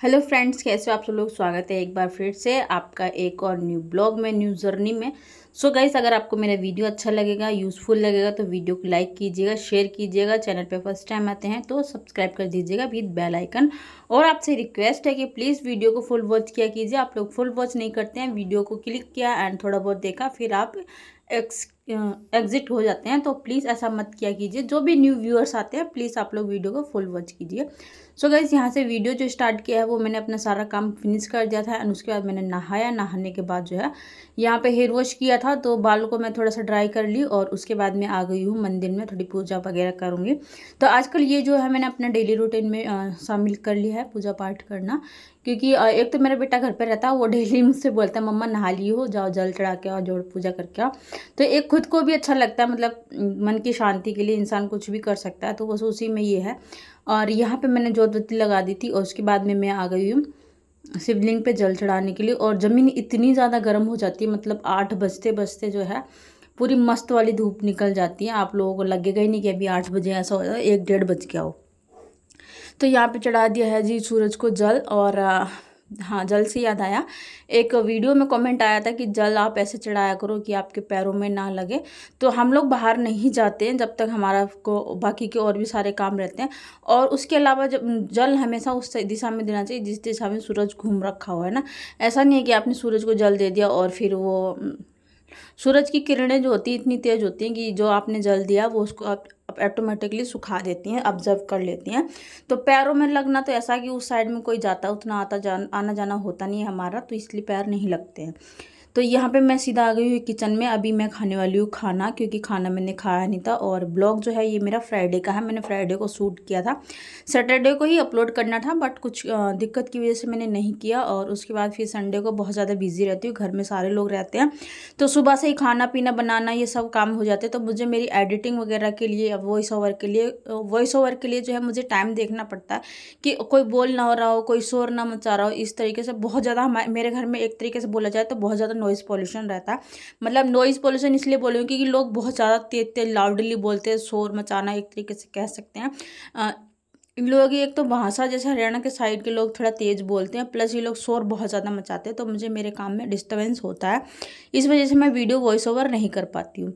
Hello friends, कैसे हो आप सब लोग। स्वागत है एक बार फिर से आपका एक और न्यू ब्लॉग में, न्यू जर्नी में। सो गाइस, अगर आपको मेरा वीडियो अच्छा लगेगा, यूज़फुल लगेगा तो वीडियो को लाइक कीजिएगा, शेयर कीजिएगा। चैनल पे फर्स्ट टाइम आते हैं तो सब्सक्राइब कर दीजिएगा विद बेल आइकन। और आपसे रिक्वेस्ट है कि प्लीज़ वीडियो को फुल वॉच किया कीजिए। आप लोग फुल वॉच नहीं करते हैं, वीडियो को क्लिक किया एंड थोड़ा बहुत देखा फिर आप एग्जिट हो जाते हैं। तो प्लीज़ ऐसा मत किया कीजिए। जो भी न्यू व्यूअर्स आते हैं प्लीज़ आप लोग वीडियो को फुल वॉच कीजिए। सो गाइस, यहाँ से वीडियो जो स्टार्ट किया है वो मैंने अपना सारा काम फिनिश कर दिया था एंड उसके बाद मैंने नहाया। नहाने के बाद जो है यहाँ पे हेयर वॉश किया था तो बालों को मैं थोड़ा सा ड्राई कर ली और उसके बाद मैं आ गई हूँ मंदिर में, थोड़ी पूजा वगैरह करूँगी। तो आजकल ये जो है मैंने अपना डेली रूटीन में शामिल कर लिया है पूजा पाठ करना। क्योंकि एक तो मेरा बेटा घर पर रहता है, वो डेली मुझसे बोलता है मम्मा नहा ली हो, जाओ जल चढ़ा के आओ, जोड़ पूजा करके आओ। तो एक खुद को भी अच्छा लगता है, मतलब मन की शांति के लिए इंसान कुछ भी कर सकता है। तो बस उसी में ये है। और यहाँ पे मैंने जोत बत्ती लगा दी थी और उसके बाद में मैं आ गई हूँ शिवलिंग पे जल चढ़ाने के लिए। और ज़मीन इतनी ज़्यादा गर्म हो जाती है, मतलब 8 बजते बजते जो है पूरी मस्त वाली धूप निकल जाती है। आप लोगों को लगेगा ही नहीं कि अभी 8 बजे, ऐसा हो जाए 1 डेढ़ बज गया हो। तो यहाँ पे चढ़ा दिया है जी सूरज को जल। और हाँ, जल से याद आया, एक वीडियो में कमेंट आया था कि जल आप ऐसे चढ़ाया करो कि आपके पैरों में ना लगे। तो हम लोग बाहर नहीं जाते हैं जब तक हमारा को बाकी के और भी सारे काम रहते हैं। और उसके अलावा जब जल हमेशा उस दिशा में देना चाहिए जिस दिशा में सूरज घूम रखा हुआ है ना। ऐसा नहीं है कि आपने सूरज को जल दे दिया और फिर वो सूरज की किरणें जो होती हैं इतनी तेज होती हैं कि जो आपने जल दिया वो उसको आप ऑटोमेटिकली सुखा देती हैं, ऑब्जर्व कर लेती हैं। तो पैरों में लगना तो ऐसा कि उस साइड में कोई जाता उतना आना जाना होता नहीं है हमारा, तो इसलिए पैर नहीं लगते हैं। तो यहाँ पे मैं सीधा आ गई हूँ किचन में। अभी मैं खाने वाली हूँ खाना, क्योंकि खाना मैंने खाया नहीं था। और ब्लॉग जो है ये मेरा फ्राइडे का है, मैंने फ्राइडे को शूट किया था। सैटरडे को ही अपलोड करना था बट कुछ दिक्कत की वजह से मैंने नहीं किया। और उसके बाद फिर संडे को बहुत ज़्यादा बिजी रहती हूँ, घर में सारे लोग रहते हैं तो सुबह से ही खाना पीना बनाना ये सब काम हो जाते हैं। तो मुझे मेरी एडिटिंग वगैरह के लिए, वॉइस ओवर के लिए जो है मुझे टाइम देखना पड़ता है कि कोई बोल ना हो रहा हो, कोई शोर ना मचा रहा हो। इस तरीके से बहुत ज़्यादा मेरे घर में एक तरीके से बोला जाए तो बहुत ज़्यादा नॉइज़ पॉल्यूशन रहता है। मतलब नॉइज़ पॉल्यूशन इसलिए बोल रही हूँ क्योंकि लोग बहुत ज़्यादा तेज तेज लाउडली बोलते हैं, शोर मचाना एक तरीके से कह सकते हैं। इन लोगों की एक तो भाषा, जैसे हरियाणा के साइड के लोग थोड़ा तेज़ बोलते हैं, प्लस ये लोग शोर बहुत ज़्यादा मचाते हैं, तो मुझे मेरे काम में डिस्टर्बेंस होता है। इस वजह से मैं वीडियो वॉइस ओवर नहीं कर पाती हूँ।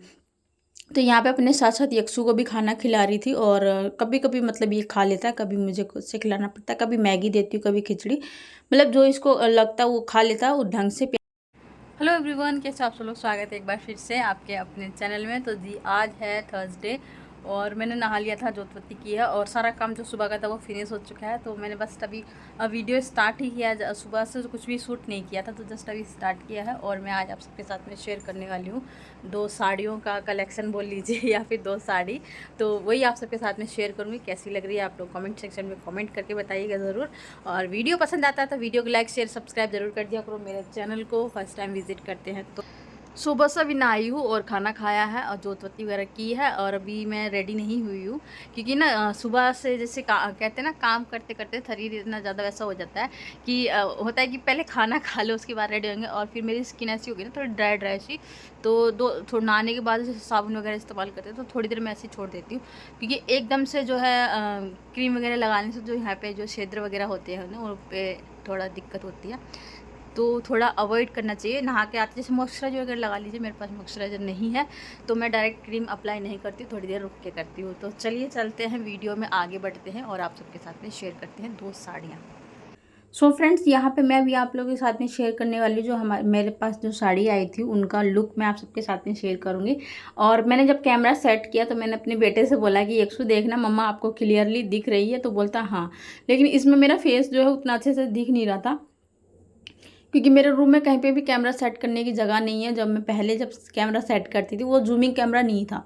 तो यहाँ पे अपने साथ साथ यक्षु को भी खाना खिला रही थी। और कभी कभी मतलब ये खा लेता है, कभी मुझे खुद से खिलाना पड़ता है, कभी मैगी देती हूँ, कभी खिचड़ी, मतलब जो इसको लगता है वो खा लेता है वो ढंग से। हेलो एवरीवन, कैसे आप सब लोग। स्वागत है एक बार फिर से आपके अपने चैनल में। तो जी आज है थर्सडे और मैंने नहा लिया था, जोतबत्ती की है और सारा काम जो सुबह का था वो फिनिश हो चुका है। तो मैंने बस अभी वीडियो स्टार्ट ही किया, सुबह से कुछ भी शूट नहीं किया था, तो जस्ट अभी स्टार्ट किया है। और मैं आज आप सबके साथ में शेयर करने वाली हूँ 2 साड़ियों का कलेक्शन बोल लीजिए या फिर 2 साड़ी। तो वही आप सबके साथ में शेयर करूँगी। कैसी लग रही है आप लोग कमेंट सेक्शन में कमेंट करके बताइएगा ज़रूर। और वीडियो पसंद आता है तो वीडियो को लाइक शेयर सब्सक्राइब जरूर कर दिया करो। मेरे चैनल को फर्स्ट टाइम विजिट करते हैं तो सुबह से अभी नहाई हूँ और खाना खाया है और जोतबत्ती वगैरह की है। और अभी मैं रेडी नहीं हुई हूँ क्योंकि ना सुबह से जैसे कहते हैं ना, काम करते करते शरीर इतना ज़्यादा वैसा हो जाता है कि होता है कि पहले खाना खा लो उसके बाद रेडी होंगे। और फिर मेरी स्किन ऐसी होगी ना, थोड़ी ड्राई ड्राई सी, तो थोड़ा नहाने के बाद जैसे साबुन वगैरह इस्तेमाल करते हैं तो थोड़ी देर मैं ऐसे छोड़ देती हूँ। क्योंकि एकदम से जो है क्रीम वगैरह लगाने से जो यहाँ पे जो छिद्र वगैरह होते हैं ना उन पे थोड़ा दिक्कत होती है, तो थोड़ा अवॉइड करना चाहिए। नहा के आते जैसे मॉइस्चराइजर वगैरह लगा लीजिए, मेरे पास मॉइस्चराइजर नहीं है तो मैं डायरेक्ट क्रीम अप्लाई नहीं करती, थोड़ी देर रुक के करती हूँ। तो चलिए चलते हैं, वीडियो में आगे बढ़ते हैं और आप सबके साथ में शेयर करते हैं 2 साड़ियाँ। सो फ्रेंड्स, यहाँ पे मैं भी आप लोगों के साथ में शेयर करने वाली जो मेरे पास जो साड़ी आई थी उनका लुक मैं आप सबके साथ में शेयर करूँगी। और मैंने जब कैमरा सेट किया तो मैंने अपने बेटे से बोला कि यक्षु देखना मम्मा आपको क्लियरली दिख रही है, तो बोलता हाँ। लेकिन इसमें मेरा फेस जो है उतना अच्छे से दिख नहीं रहा था क्योंकि मेरे रूम में कहीं पे भी कैमरा सेट करने की जगह नहीं है। जब मैं पहले जब कैमरा सेट करती थी वो जूमिंग कैमरा नहीं था,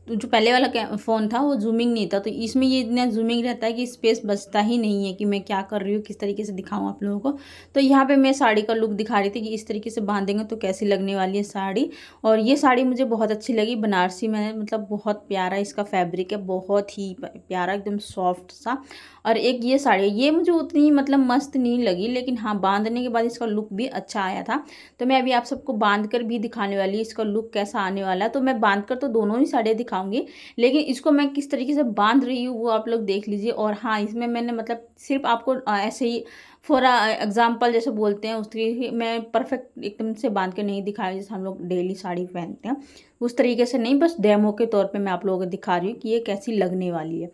तो जो पहले वाला फ़ोन था वो जूमिंग नहीं था। तो इसमें ये इतना जूमिंग रहता है कि स्पेस बचता ही नहीं है कि मैं क्या कर रही हूँ, किस तरीके से दिखाऊँ आप लोगों को। तो यहाँ पे मैं साड़ी का लुक दिखा रही थी कि इस तरीके से बांधेंगे तो कैसी लगने वाली है साड़ी। और ये साड़ी मुझे बहुत अच्छी लगी, बनारसी में, मतलब बहुत प्यारा इसका फैब्रिक है, बहुत ही प्यारा, एकदम सॉफ्ट सा। और एक ये साड़ी, ये मुझे उतनी मतलब मस्त नहीं लगी, लेकिन हाँ बांधने के बाद इसका लुक भी अच्छा आया था। तो मैं अभी आप सबको बांध कर भी दिखाने वाली इसका लुक कैसा आने वाला है। तो मैं बांध कर तो दोनों ही साड़ियाँ दिखाऊंगी, लेकिन इसको मैं किस तरीके से बांध रही हूँ वो आप लोग देख लीजिए। और हाँ, इसमें मैंने मतलब सिर्फ आपको ऐसे ही फॉर एग्जाम्पल जैसे बोलते हैं, उसकी मैं परफेक्ट एकदम से बांध के नहीं दिखाया जैसे हम लोग डेली साड़ी पहनते हैं उस तरीके से नहीं, बस डेमो के तौर पे मैं आप लोगों को दिखा रही हूँ कि ये कैसी लगने वाली है।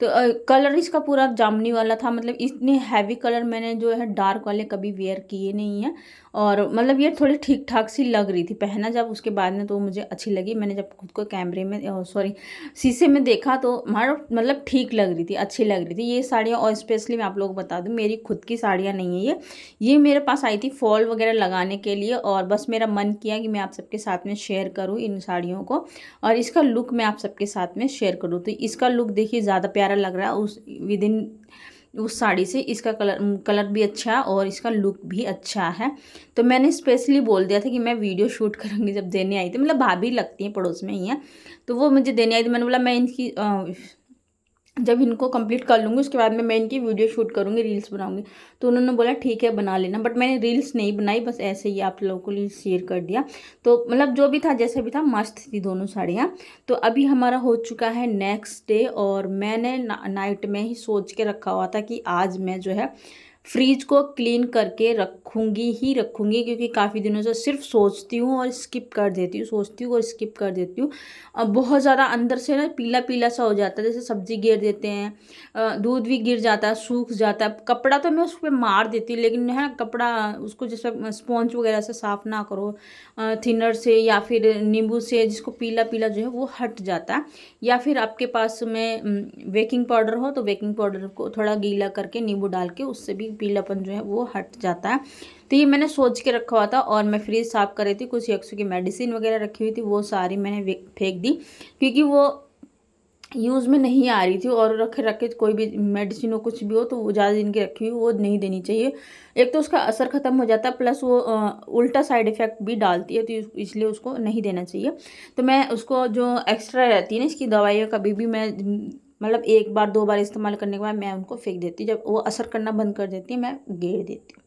तो कलर इसका पूरा जामुनी वाला था, मतलब इतने हैवी कलर मैंने जो है डार्क वाले कभी वेयर किए नहीं है। और मतलब ये थोड़ी ठीक ठाक सी लग रही थी पहना जब, उसके बाद में तो मुझे अच्छी लगी। मैंने जब खुद को कैमरे में सॉरी शीशे में देखा तो हमारा मतलब ठीक लग रही थी, अच्छी लग रही थी ये साड़ियाँ। और स्पेशली मैं आप लोगों को बता दूँ, मेरी खुद की साड़ियाँ नहीं है ये मेरे पास आई थी फॉल वगैरह लगाने के लिए, और बस मेरा मन किया कि मैं आप सबके साथ में शेयर करूँ इन साड़ियों को, और इसका लुक मैं आप सबके साथ में शेयर करूँ। तो इसका लुक देखिए ज़्यादा प्यारा लग रहा है उस विद इन उस साड़ी से। इसका कलर भी अच्छा है और इसका लुक भी अच्छा है। तो मैंने स्पेशली बोल दिया था कि मैं वीडियो शूट करूँगी जब देने आई थी, मतलब भाभी लगती हैं पड़ोस में ही है, तो वो मुझे देने आई थी। मैंने बोला मैं इनकी जब इनको कंप्लीट कर लूँगी उसके बाद में मैं इनकी वीडियो शूट करूँगी, रील्स बनाऊँगी। तो उन्होंने बोला ठीक है बना लेना, बट मैंने रील्स नहीं बनाई, बस ऐसे ही आप लोगों को लिए शेयर कर दिया। तो मतलब जो भी था जैसे भी था मस्त थी दोनों साड़ियाँ। तो अभी हमारा हो चुका है नेक्स्ट डे, और मैंने नाइट में ही सोच के रखा हुआ था कि आज मैं जो है फ्रीज को क्लीन करके रखूँगी ही रखूँगी, क्योंकि काफ़ी दिनों से सिर्फ सोचती हूँ और स्किप कर देती हूँ, सोचती हूँ और स्किप कर देती हूँ। अब बहुत ज़्यादा अंदर से ना पीला पीला सा हो जाता है, जैसे सब्जी गिर देते हैं, दूध भी गिर जाता है, सूख जाता है। कपड़ा तो मैं उस पर मार देती हूँ, लेकिन है कपड़ा उसको जैसे स्पॉन्ज वगैरह से साफ़ ना करो, थिनर से या फिर नींबू से, जिसको पीला पीला जो है वो हट जाता है। या फिर आपके पास में बेकिंग पाउडर हो तो बेकिंग पाउडर को थोड़ा गीला करके नींबू डाल के उससे भी पीलापन जो है वो हट जाता है। तो ये मैंने सोच के रखा हुआ था, और मैं फ्रीज साफ़ कर रही थी, कुछ यक्सु की मेडिसिन वगैरह रखी हुई थी वो सारी मैंने फेंक दी, क्योंकि वो यूज़ में नहीं आ रही थी। और रखे रखे कोई भी मेडिसिन हो कुछ भी हो तो वो ज़्यादा दिन की रखी हुई वो नहीं देनी चाहिए। एक तो उसका असर ख़त्म हो जाता है, प्लस वो उल्टा साइड इफ़ेक्ट भी डालती है, तो इसलिए उसको नहीं देना चाहिए। तो मैं उसको जो एक्स्ट्रा रहती है ना इसकी दवाइयाँ, कभी भी मैं मतलब एक बार दो बार इस्तेमाल करने के बाद मैं उनको फेंक देती हूँ। जब वो असर करना बंद कर देती है मैं गेर देती हूँ।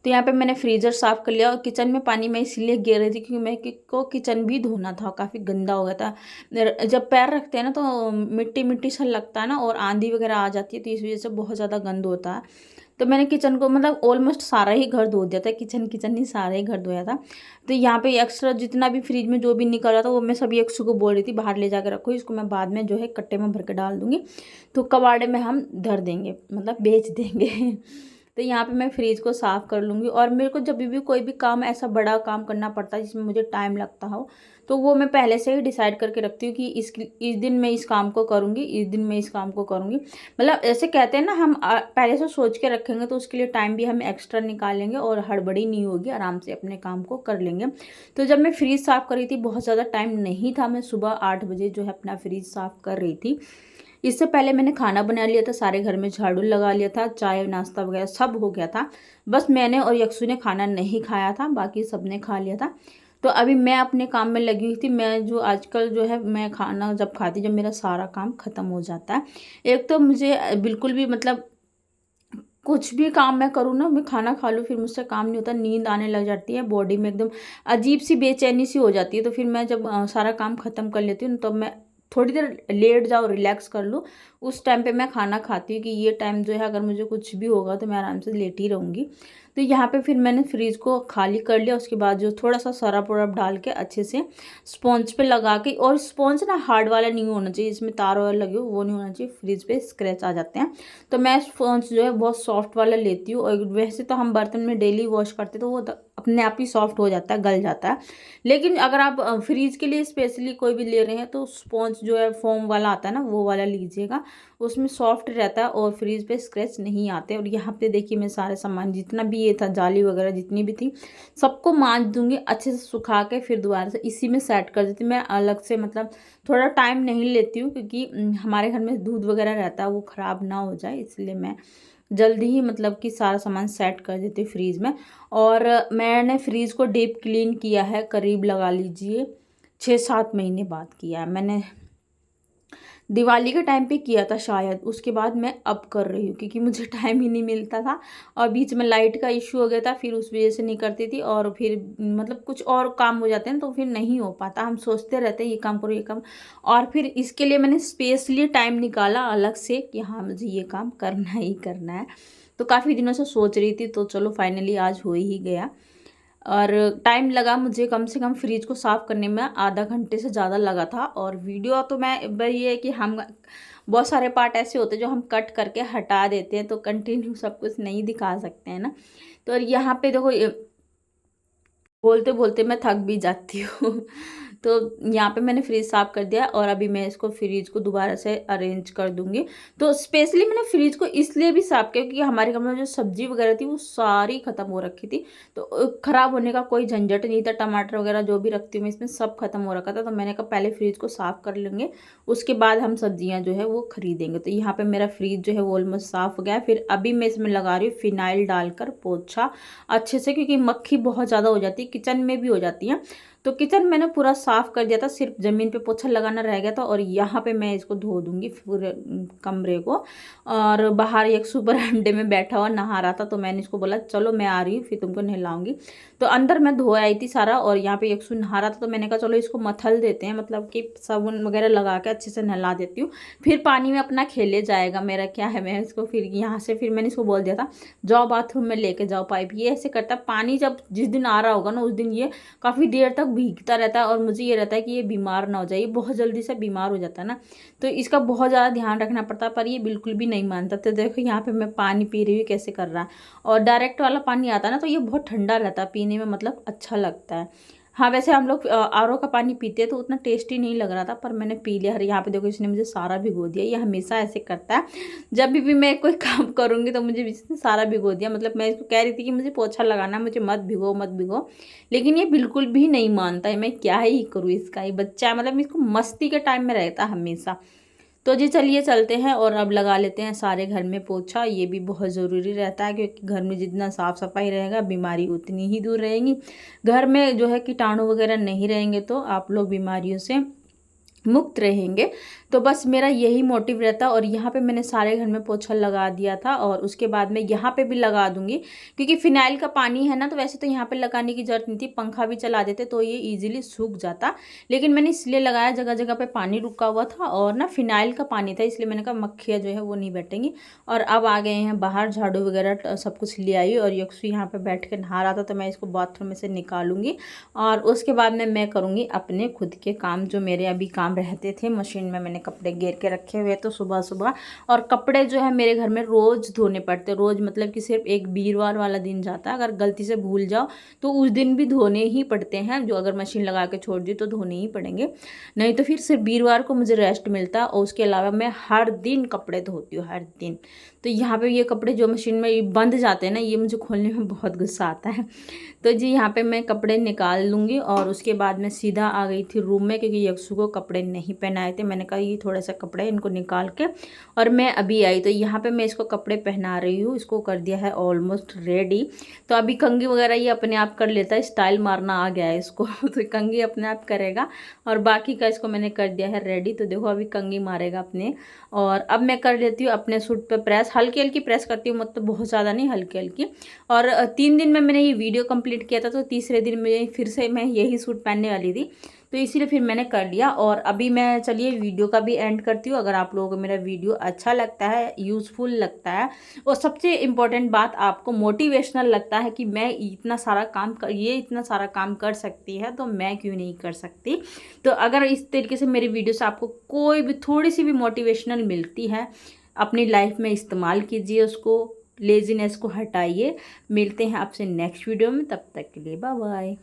तो यहाँ पे मैंने फ्रीज़र साफ़ कर लिया, और किचन में पानी मैं इसलिए गिर रही थी क्योंकि मैं को किचन भी धोना था, काफ़ी गंदा हो गया था। जब पैर रखते हैं ना तो मिट्टी मिट्टी सा लगता है ना, और आंधी वगैरह आ जाती है तो इस वजह से बहुत ज़्यादा गंद होता है। तो मैंने किचन को मतलब ऑलमोस्ट सारा ही घर धो दिया था, किचन किचन नहीं सारा ही घर धोया था। तो यहाँ पे एक्स्ट्रा जितना भी फ्रिज में जो भी निकल रहा था वो मैं सभी एक्सू को बोल रही थी बाहर ले जाकर रखो, इसको मैं बाद में जो है कट्टे में भर के डाल दूँगी, तो कबाड़े में हम धर देंगे, मतलब बेच देंगे। तो यहाँ पे मैं फ्रिज को साफ़ कर लूँगी। और मेरे को जब भी कोई भी काम ऐसा बड़ा काम करना पड़ता है जिसमें मुझे टाइम लगता हो, तो वो मैं पहले से ही डिसाइड करके रखती हूँ कि इस दिन मैं इस काम को करूँगी, इस दिन मैं इस काम को करूँगी। मतलब ऐसे कहते हैं ना, हम पहले से सोच के रखेंगे तो उसके लिए टाइम भी हम एक्स्ट्रा निकालेंगे और हड़बड़ी नहीं होगी, आराम से अपने काम को कर लेंगे। तो जब मैं फ्रिज साफ़ कर रही थी बहुत ज़्यादा टाइम नहीं था, मैं सुबह 8 बजे जो है अपना फ्रिज साफ़ कर रही थी। इससे पहले मैंने खाना बना लिया था, सारे घर में झाड़ू लगा लिया था, चाय नाश्ता वगैरह सब हो गया था। बस मैंने और यक्सु ने खाना नहीं खाया था, बाकी सब ने खा लिया था। तो अभी मैं अपने काम में लगी हुई थी। मैं जो आजकल जो है मैं खाना जब खाती जब मेरा सारा काम ख़त्म हो जाता है। एक तो मुझे बिल्कुल भी मतलब कुछ भी काम मैं करूँ ना, मैं खाना खा लूँ फिर मुझसे काम नहीं होता, नींद आने लग जाती है, बॉडी में एकदम अजीब सी बेचैनी सी हो जाती है। तो फिर मैं जब सारा काम ख़त्म कर लेती हूँ तब मैं थोड़ी देर लेट जाऊँ, रिलैक्स कर लूँ, उस टाइम पे मैं खाना खाती हूँ कि ये टाइम जो है अगर मुझे कुछ भी होगा तो मैं आराम से लेट ही रहूँगी। तो यहाँ पे फिर मैंने फ्रिज को खाली कर लिया, उसके बाद जो थोड़ा सा सरफ वरफ डाल के अच्छे से स्पॉन्ज पे लगा के, और स्पॉन्ज ना हार्ड वाला नहीं होना चाहिए, इसमें तार वाला लगे हो वो नहीं होना चाहिए, फ्रिज पे स्क्रैच आ जाते हैं। तो मैं स्पॉन्ज जो है बहुत सॉफ्ट वाला लेती हूँ, और वैसे तो हम बर्तन में डेली वॉश करते तो वो अपने आप ही सॉफ्ट हो जाता है, गल जाता है। लेकिन अगर आप फ्रीज के लिए स्पेशली कोई भी ले रहे हैं तो स्पॉन्ज जो है फोम वाला आता है ना वो वाला लीजिएगा, उसमें सॉफ्ट रहता है और फ्रीज पे स्क्रैच नहीं आते। और यहाँ पे देखिए मैं सारे सामान जितना भी ये था, जाली वगैरह जितनी भी थी सबको मांज दूंगी अच्छे से सुखा के, फिर दोबारा से इसी में सेट कर देती हूँ। मैं अलग से मतलब थोड़ा टाइम नहीं लेती हूँ, क्योंकि हमारे घर में दूध वगैरह रहता है वो ख़राब ना हो जाए, इसलिए मैं जल्दी ही मतलब कि सारा सामान सेट कर देती हूँ फ्रीज़ में। और मैंने फ्रीज़ को डीप क्लीन किया है, करीब लगा लीजिए 6-7 महीने बाद किया है मैंने। दिवाली के टाइम पे किया था शायद, उसके बाद मैं अब कर रही हूँ क्योंकि मुझे टाइम ही नहीं मिलता था और बीच में लाइट का इशू हो गया था, फिर उस वजह से नहीं करती थी और फिर मतलब कुछ और काम हो जाते हैं तो फिर नहीं हो पाता। हम सोचते रहते हैं ये काम करो ये काम, और फिर इसके लिए मैंने स्पेशली टाइम निकाला अलग से कि हाँ मुझे ये काम करना ही करना है। तो काफ़ी दिनों से सोच रही थी, तो चलो फाइनली आज हो ही गया। और टाइम लगा मुझे कम से कम फ्रिज को साफ़ करने में, आधा घंटे से ज़्यादा लगा था। और वीडियो तो मैं वही है कि हम बहुत सारे पार्ट ऐसे होते हैं जो हम कट करके हटा देते हैं, तो कंटिन्यू सब कुछ नहीं दिखा सकते हैं ना। तो यहाँ पे देखो बोलते बोलते मैं थक भी जाती हूँ। तो यहाँ पे मैंने फ्रिज साफ़ कर दिया और अभी मैं इसको फ्रिज को दोबारा से अरेंज कर दूँगी। तो स्पेशली मैंने फ्रिज को इसलिए भी साफ़ किया क्योंकि हमारे घर में जो सब्ज़ी वगैरह थी वो सारी ख़त्म हो रखी थी। तो ख़राब होने का कोई झंझट नहीं था, टमाटर वगैरह जो भी रखती हूँ मैं इसमें सब ख़त्म हो रखा था। तो मैंने कहा पहले फ्रिज को साफ़ कर लेंगे, उसके बाद हम सब्ज़ियाँ जो है वो ख़रीदेंगे। तो यहाँ पर मेरा फ्रिज जो है वो ऑलमोस्ट साफ़ हो गया है। फिर अभी मैं इसमें लगा रही हूँ फ़िनाइल डालकर पोछा अच्छे से, क्योंकि मक्खी बहुत ज़्यादा हो जाती है, किचन में भी हो जाती है। तो किचन मैंने पूरा साफ़ कर दिया था, सिर्फ ज़मीन पे पोछा लगाना रह गया था। और यहाँ पे मैं इसको धो दूँगी पूरे कमरे को। और बाहर एक सुपर अंडे में बैठा हुआ नहा रहा था, तो मैंने इसको बोला चलो मैं आ रही हूँ फिर तुमको नहलाऊंगी। तो अंदर मैं धो आई थी सारा और यहाँ पे एक नहा रहा था, तो मैंने कहा चलो इसको मथल देते हैं, मतलब कि साबुन वगैरह लगा के अच्छे से नहला देती हूँ, फिर पानी में अपना खेले जाएगा। मेरा क्या है, मैं इसको फिर यहाँ से फिर मैंने इसको बोल दिया था जाओ बाथरूम में लेके जाओ पाइप। ये ऐसे करता पानी, जब जिस दिन आ रहा होगा ना उस दिन ये काफ़ी देर तक भीगता रहता है और मुझे ये रहता है कि ये बीमार ना हो जाए, ये बहुत जल्दी से बीमार हो जाता है ना, तो इसका बहुत ज़्यादा ध्यान रखना पड़ता है। पर ये बिल्कुल भी नहीं मानता। तो देखो यहाँ पे मैं पानी पी रही हूँ कैसे कर रहा है। और डायरेक्ट वाला पानी आता है ना तो ये बहुत ठंडा रहता है, पीने में मतलब अच्छा लगता है। हाँ वैसे हम लोग आरओ का पानी पीते हैं तो उतना टेस्टी नहीं लग रहा था, पर मैंने पी लिया। यहाँ पे देखो इसने मुझे सारा भिगो दिया, ये हमेशा ऐसे करता है। जब भी मैं कोई काम करूँगी तो मुझे इसने सारा भिगो दिया। मतलब मैं इसको कह रही थी कि मुझे पोछा लगाना, मुझे मत भिगो मत भिगो, लेकिन ये बिल्कुल भी नहीं मानता है। मैं क्या ही करूँ, इसका ही बच्चा है, मतलब इसको मस्ती के टाइम में रहता है हमेशा। तो जी चलिए चलते हैं और अब लगा लेते हैं सारे घर में पोछा। ये भी बहुत ज़रूरी रहता है क्योंकि घर में जितना साफ़ सफाई रहेगा बीमारी उतनी ही दूर रहेंगी। घर में जो है कीटाणु वगैरह नहीं रहेंगे तो आप लोग बीमारियों से मुक्त रहेंगे। तो बस मेरा यही मोटिव रहता है। और यहाँ पे मैंने सारे घर में पोछा लगा दिया था और उसके बाद मैं यहाँ पे भी लगा दूंगी क्योंकि फिनाइल का पानी है ना, तो वैसे तो यहाँ पे लगाने की जरूरत नहीं थी, पंखा भी चला देते तो ये इजीली सूख जाता, लेकिन मैंने इसलिए लगाया जगह जगह पे पानी रुका हुआ था और ना फिनाइल का पानी था, इसलिए मैंने कहा मक्खियाँ जो है वो नहीं बैठेंगी। और अब आ गए हैं बाहर, झाड़ू वगैरह सब कुछ ले आई और यक्षु यहाँ पर बैठ के नहा रहा था, तो मैं इसको बाथरूम में से निकालूंगी और उसके बाद में मैं करूँगी अपने खुद के काम जो मेरे अभी काम रहते थे। मशीन में मैंने कपड़े घेर के रखे हुए तो सुबह सुबह, और कपड़े जो है मेरे घर में रोज़ धोने पड़ते, रोज़ मतलब कि सिर्फ एक वीरवार वाला दिन जाता है, अगर गलती से भूल जाओ तो उस दिन भी धोने ही पड़ते हैं, जो अगर मशीन लगा के छोड़ दी तो धोने ही पड़ेंगे, नहीं तो फिर सिर्फ वीरवार को मुझे रेस्ट मिलता है। और उसके अलावा मैं हर दिन कपड़े धोती हूँ, हर दिन। तो यहाँ पे ये कपड़े जो मशीन में बंद जाते हैं ना, ये मुझे खोलने में बहुत गुस्सा आता है। तो जी यहाँ पे मैं कपड़े निकाल लूँगी और उसके बाद मैं सीधा आ गई थी रूम में क्योंकि यक्षु को कपड़े नहीं पहनाए थे। मैंने कहा ये थोड़ा सा कपड़े इनको निकाल के और मैं अभी आई। तो यहाँ पे मैं इसको कपड़े पहना रही हूँ, इसको कर दिया है ऑलमोस्ट रेडी। तो अभी कंघी वगैरह ये अपने आप कर लेता है, स्टाइल मारना आ गया है इसको तो कंघी अपने आप करेगा और बाकी का इसको मैंने कर दिया है रेडी। तो देखो अभी कंघी मारेगा अपने। और अब मैं कर लेती हूँ अपने सूट पे प्रेस, हल्की हल्की प्रेस करती हूँ, मतलब बहुत ज़्यादा नहीं, हल्की हल्की। और 3 दिन में मैंने ये वीडियो कंप्लीट किया था, तो तीसरे दिन में फिर से मैं यही सूट पहनने वाली थी, तो इसीलिए फिर मैंने कर लिया। और अभी मैं चलिए वीडियो का भी एंड करती हूँ। अगर आप लोगों को मेरा वीडियो अच्छा लगता है, यूज़फुल लगता है और सबसे इम्पोर्टेंट बात आपको मोटिवेशनल लगता है कि मैं इतना सारा काम कर, ये इतना सारा काम कर सकती है तो मैं क्यों नहीं कर सकती, तो अगर इस तरीके से मेरी वीडियो से आपको कोई भी थोड़ी सी भी मोटिवेशनल मिलती है, अपनी लाइफ में इस्तेमाल कीजिए उसको, लेजीनेस को हटाइए। मिलते हैं आपसे नेक्स्ट वीडियो में, तब तक के लिए बाय बाय।